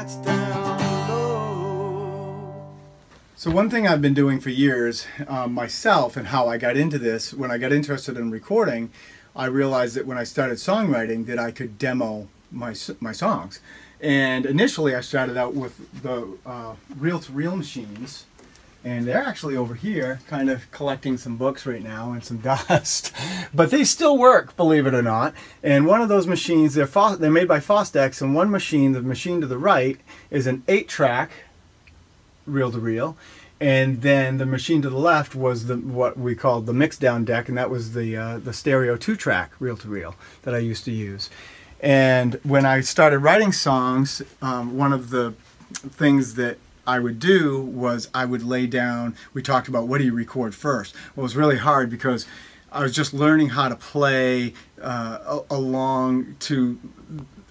lights down low. So one thing I've been doing for years myself, and how I got into this, when I got interested in recording, I realized that when I started songwriting that I could demo my songs. And initially I started out with the reel-to-reel machines, and they're actually over here kind of collecting some books right now and some dust. But they still work, believe it or not. And one of those machines, they're made by Fostex, and one machine, the machine to the right, is an 8-track reel-to-reel. And then the machine to the left was what we called the mix-down deck, and that was the stereo 2-track reel-to-reel that I used to use. And when I started writing songs, one of the things that I would do was I would lay down, we talked about what do you record first. Well, it was really hard because I was just learning how to play along to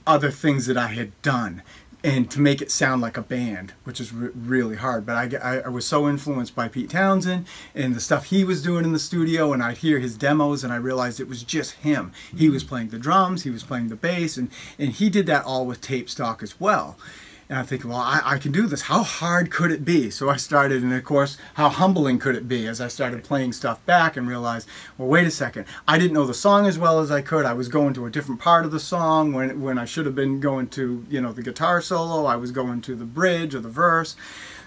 other things that I had done, and to make it sound like a band, which is really hard. But I was so influenced by Pete Townsend and the stuff he was doing in the studio, and I'd hear his demos and I realized it was just him. He was playing the drums, he was playing the bass, and he did that all with tape stock as well. And I think, well, I can do this. How hard could it be? So I started, and of course, how humbling could it be as I started playing stuff back and realized, well, wait a second. I didn't know the song as well as I could. I was going to a different part of the song when I should have been going to, you know, the guitar solo. I was going to the bridge or the verse.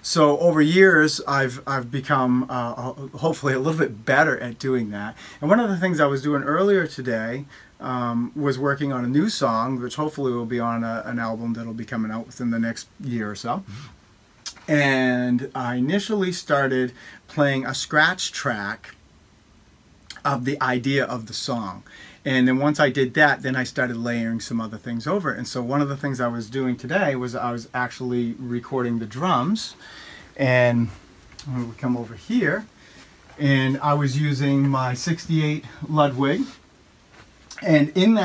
So over years, I've become hopefully a little bit better at doing that. And one of the things I was doing earlier today was working on a new song, which hopefully will be on an album that'll be coming out within the next year or so. And I initially started playing a scratch track of the idea of the song. And then once I did that, then I started layering some other things over it. And so one of the things I was doing today was I was actually recording the drums. And we come over here, and I was using my 68 Ludwig. And in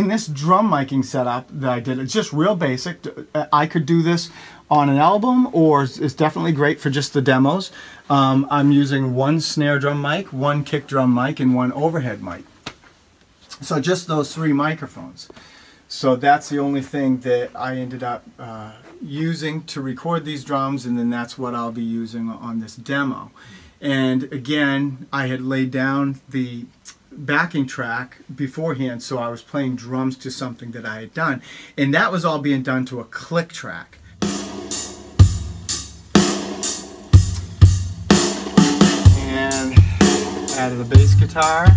this drum miking setup that I did, it's just real basic. I could do this on an album, or it's definitely great for just the demos. I'm using one snare drum mic, one kick drum mic, and one overhead mic. So just those 3 microphones. So that's the only thing that I ended up using to record these drums, and then that's what I'll be using on this demo. And again, I had laid down the backing track beforehand, so I was playing drums to something that I had done, and that was all being done to a click track. And added a bass guitar.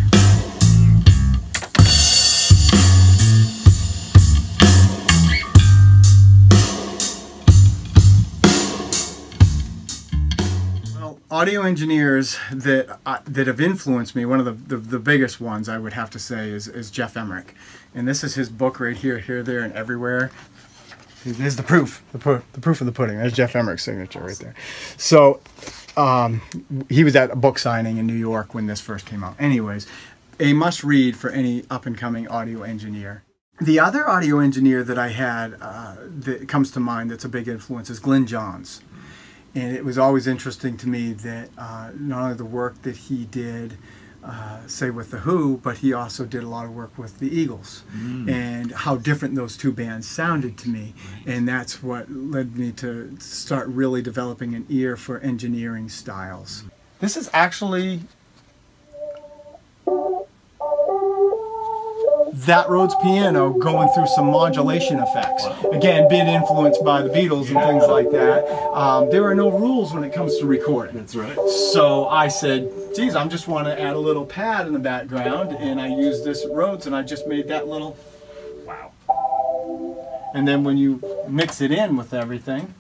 Audio engineers that have influenced me, one of the biggest ones I would have to say is Jeff Emmerich. And this is his book right here, here, there, and everywhere. There's the proof of the pudding. There's Jeff Emmerich's signature right there. So he was at a book signing in New York when this first came out. Anyways, a must read for any up-and-coming audio engineer. The other audio engineer that I had that comes to mind that's a big influence is Glyn Johns. And it was always interesting to me that not only the work that he did, say with The Who, but he also did a lot of work with the Eagles, and how different those 2 bands sounded to me. And that's what led me to start really developing an ear for engineering styles. This is actually that Rhodes piano going through some modulation effects. Again, being influenced by the Beatles and things like that. There are no rules when it comes to recording. That's right. So I said, geez, I just want to add a little pad in the background, and I used this Rhodes, and I just made that little wow. And then when you mix it in with everything,